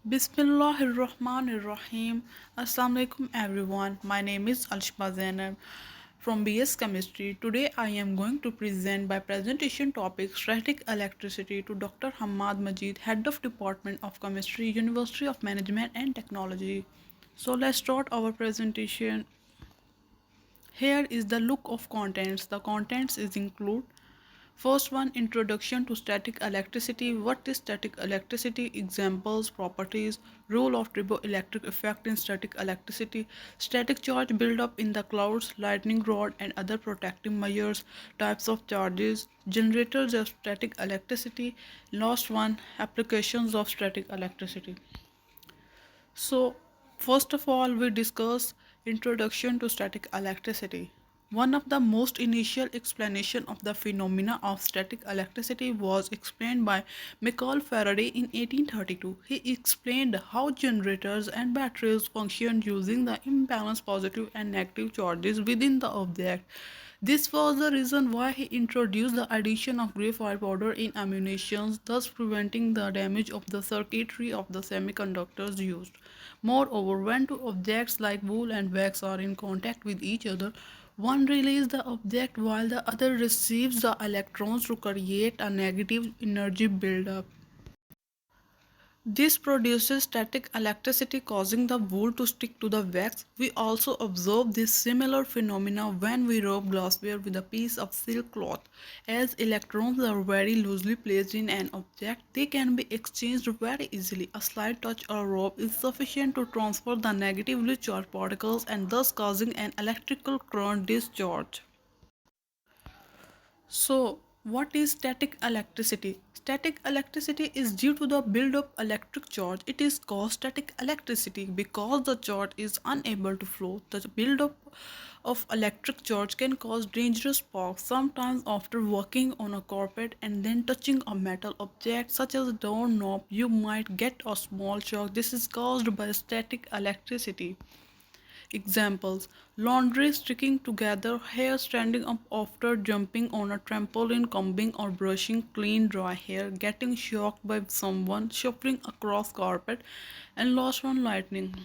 Bismillahirrahmanirrahim. Assalamu alaikum everyone. My name is Alshma Zainab from BS Chemistry. Today I am going to present my presentation topic static electricity to Dr. Hammad Majeed, Head of Department of Chemistry, University of Management and Technology. So let's start our presentation. Here is the look of contents. The contents is include first one, introduction to static electricity. What is static electricity? Examples, properties, role of triboelectric effect in static electricity, static charge buildup in the clouds, lightning rod and other protective measures, types of charges, generators of static electricity. Last one, applications of static electricity. So, first of all, we discuss introduction to static electricity. One of the most initial explanation of the phenomena of static electricity was explained by Michael Faraday in 1832. He explained how generators and batteries function using the imbalanced positive and negative charges within the object. This was the reason why he introduced the addition of graphite powder in ammunition, thus preventing the damage of the circuitry of the semiconductors used. Moreover, when two objects like wool and wax are in contact with each other, one releases the object while the other receives the electrons to create a negative energy buildup. This produces static electricity causing the wool to stick to the wax. We also observe this similar phenomena when we rub glassware with a piece of silk cloth. As electrons are very loosely placed in an object, they can be exchanged very easily. A slight touch or rub is sufficient to transfer the negatively charged particles and thus causing an electrical current discharge. So, what is static electricity? Static electricity is due to the build-up electric charge. It is called static electricity because the charge is unable to flow. The build-up of electric charge can cause dangerous sparks, sometimes after working on a carpet and then touching a metal object such as a doorknob, you might get a small shock. This is caused by static electricity. Examples: laundry sticking together, hair standing up after jumping on a trampoline, combing or brushing clean dry hair, getting shocked by someone, shuffling across carpet, and lost one lightning.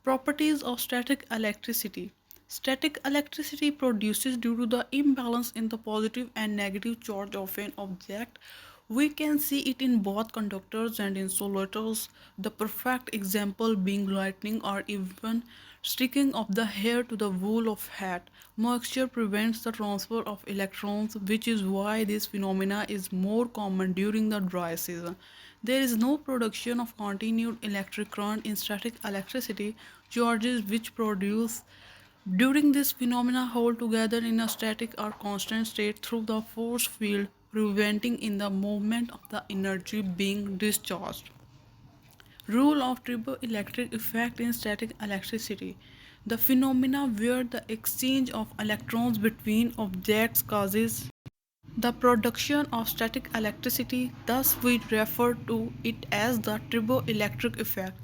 Properties of static electricity. Static electricity produces due to the imbalance in the positive and negative charge of an object. We can see it in both conductors and insulators, the perfect example being lightning or even sticking of the hair to the wool of hat. Moisture prevents the transfer of electrons, which is why this phenomena is more common during the dry season. There is no production of continued electric current in static electricity. Charges which produce during this phenomena hold together in a static or constant state through the force field, preventing in the movement of the energy being discharged. Rule of triboelectric effect in static electricity. The phenomena where the exchange of electrons between objects causes the production of static electricity. Thus we refer to it as the triboelectric effect.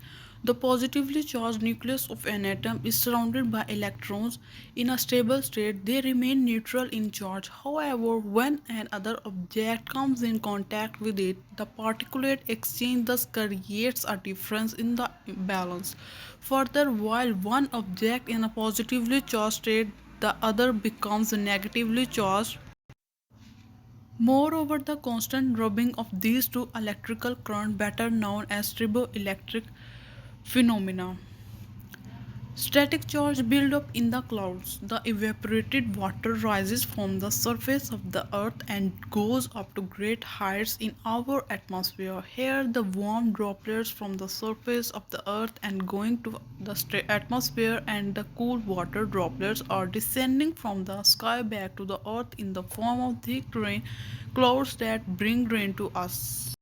The positively charged nucleus of an atom is surrounded by electrons. In a stable state, they remain neutral in charge. However, when another object comes in contact with it, the particulate exchange thus creates a difference in the balance. Further, while one object in a positively charged state, the other becomes negatively charged. Moreover, the constant rubbing of these two electrical currents, better known as triboelectric phenomena. Static charge build up in the clouds. The evaporated water rises from the surface of the earth and goes up to great heights in our atmosphere. Here, the warm droplets from the surface of the earth and going to the atmosphere, and the cool water droplets are descending from the sky back to the earth in the form of thick rain clouds that bring rain to us.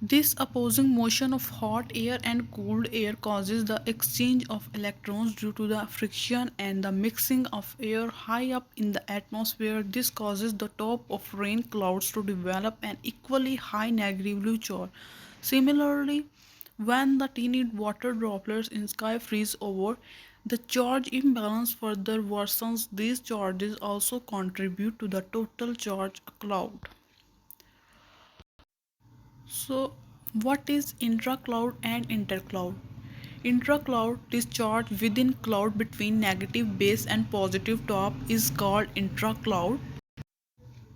This opposing motion of hot air and cooled air causes the exchange of electrons due to the friction and the mixing of air high up in the atmosphere. This causes the top of rain clouds to develop an equally high negative charge. Similarly, when the tiny water droplets in sky freeze over, the charge imbalance further worsens. These charges also contribute to the total charge cloud. So What is intra-cloud and inter-cloud? Intra-cloud discharge within cloud between negative base and positive top is called intra-cloud,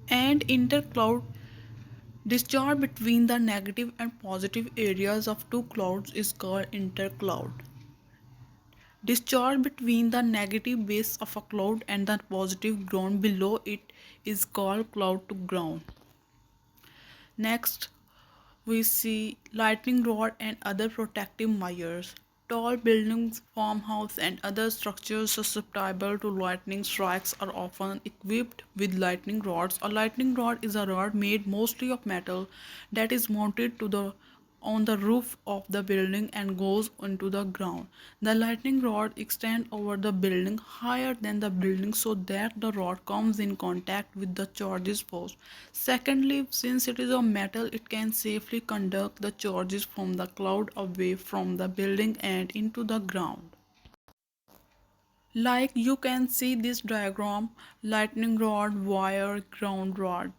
and inter-cloud discharge between the negative and positive areas of two clouds is called intercloud. Discharge between the negative base of a cloud and the positive ground below it is called cloud to ground. Next, we see lightning rod and other protective measures. Tall buildings, farmhouse, and other structures susceptible to lightning strikes are often equipped with lightning rods. A lightning rod is a rod made mostly of metal that is mounted to the on the roof of the building and goes into the ground. The lightning rod extends over the building higher than the building so that the rod comes in contact with the charges first. Secondly, since it is of metal, it can safely conduct the charges from the cloud away from the building and into the ground. Like you can see this diagram, lightning rod, wire, ground rod.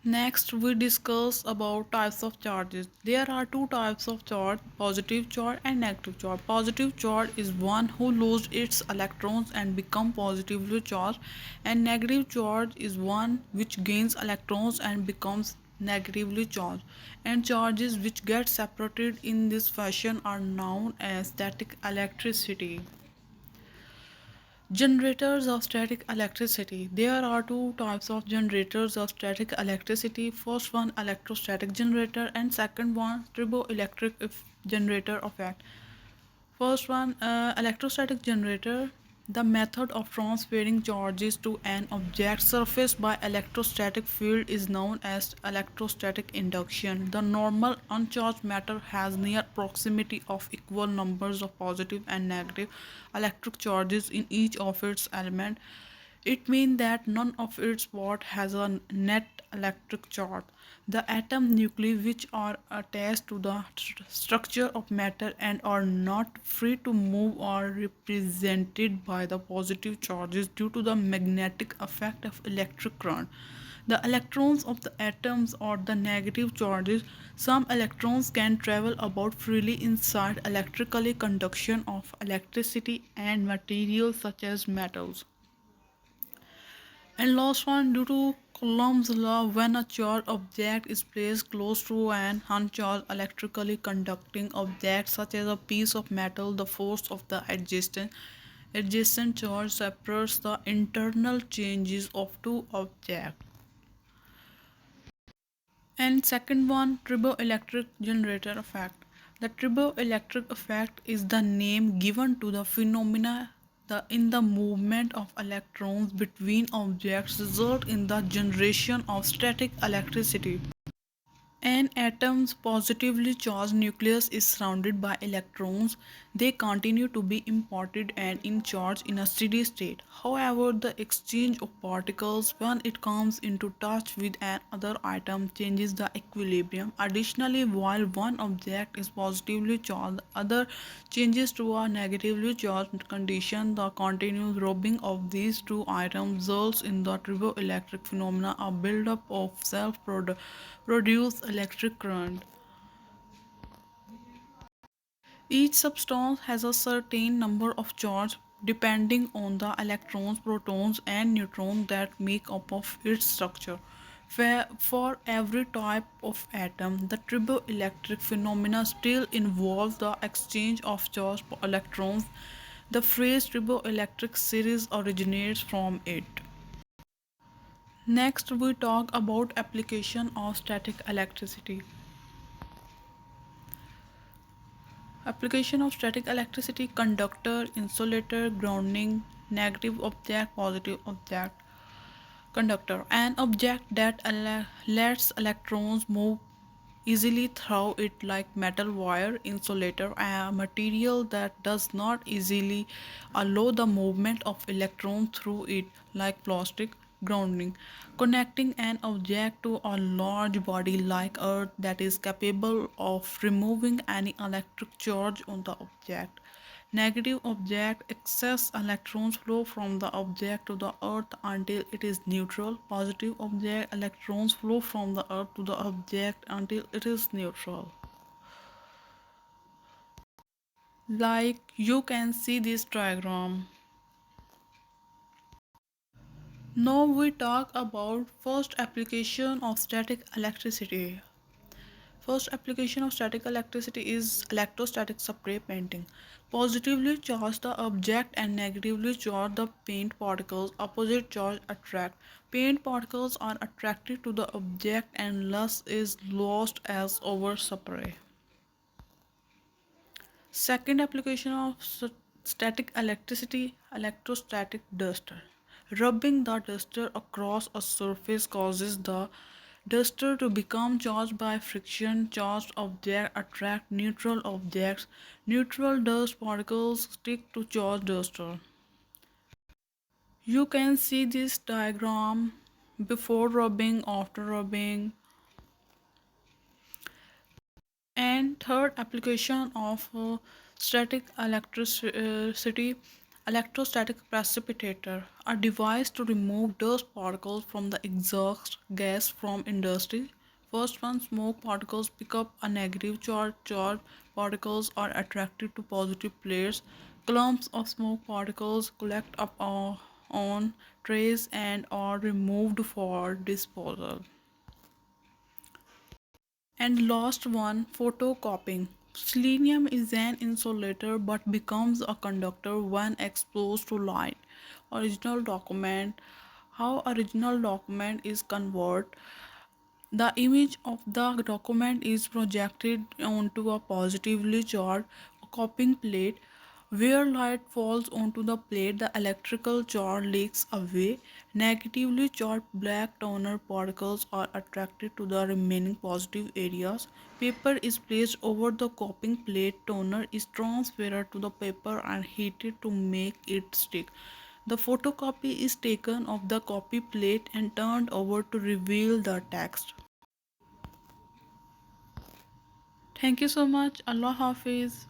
Next, we discuss about types of charges. There are two types of charge, positive charge and negative charge. Positive charge is one who loses its electrons and become positively charged, and negative charge is one which gains electrons and becomes negatively charged. And charges which get separated in this fashion are known as static electricity. Generators of static electricity. There are two types of generators of static electricity. First one electrostatic generator and second one turboelectric generator effect. First one, electrostatic generator. The method of transferring charges to an object surfaced by electrostatic field is known as electrostatic induction. The normal uncharged matter has near proximity of equal numbers of positive and negative electric charges in each of its elements. It means that none of its parts has a net electric charge. The atom nuclei which are attached to the structure of matter and are not free to move are represented by the positive charges due to the magnetic effect of electric current. The electrons of the atoms are the negative charges. Some electrons can travel about freely inside electrically conduction of electricity and materials such as metals. And last one, due to Coulomb's law, when a charged object is placed close to an uncharged electrically conducting object, such as a piece of metal, the force of the adjacent charge separates the internal changes of two objects. And second one, turboelectric generator effect. The turboelectric effect is the name given to the phenomena in the movement of electrons between objects result in the generation of static electricity. An atom's positively charged nucleus is surrounded by electrons. They continue to be imported and in charge in a steady state. However, the exchange of particles when it comes into touch with another atom changes the equilibrium. Additionally, while one object is positively charged, the other changes to a negatively charged condition. The continuous rubbing of these two items results in the turboelectric phenomena, a buildup of self-produced electric current. Each substance has a certain number of charges depending on the electrons, protons, and neutrons that make up of its structure. For every type of atom, the triboelectric phenomena still involves the exchange of charged electrons. The phrase triboelectric series originates from it. Next, we talk about application of static electricity. Application of static electricity: conductor, insulator, grounding, negative object, positive object. Conductor: an object that lets electrons move easily through it like metal wire. Insulator: a material that does not easily allow the movement of electrons through it like plastic. Grounding: connecting an object to a large body like earth that is capable of removing any electric charge on the object. Negative object excess electrons flow from the object to the earth until it is neutral. Positive object electrons flow from the earth to the object until it is neutral. Like you can see this diagram. Now we talk about first application of static electricity. First application of static electricity is electrostatic spray painting. Positively charge the object and negatively charge the paint particles. Opposite charge attract. Paint particles are attracted to the object and loss is lost as over spray. Second application of static electricity, electrostatic duster. Rubbing the duster across a surface causes the duster to become charged by friction. Charged objects attract neutral objects. Neutral dust particles stick to charged duster. You can see this diagram before rubbing, after rubbing. And third application of static electricity, electrostatic precipitator, a device to remove dust particles from the exhaust gas from industry. First one, smoke particles pick up a negative charge. Charged particles are attracted to positive plates. Clumps of smoke particles collect up on trays and are removed for disposal. And last one, photocopying. Selenium is an insulator but becomes a conductor when exposed to light. Original document. How original document is converted. The image of the document is projected onto a positively charged copying plate. Where light falls onto the plate, the electrical charge leaks away. Negatively charged black toner particles are attracted to the remaining positive areas. Paper is placed over the copying plate. Toner is transferred to the paper and heated to make it stick. The photocopy is taken of the copy plate and turned over to reveal the text. Thank you so much. Allah Hafiz.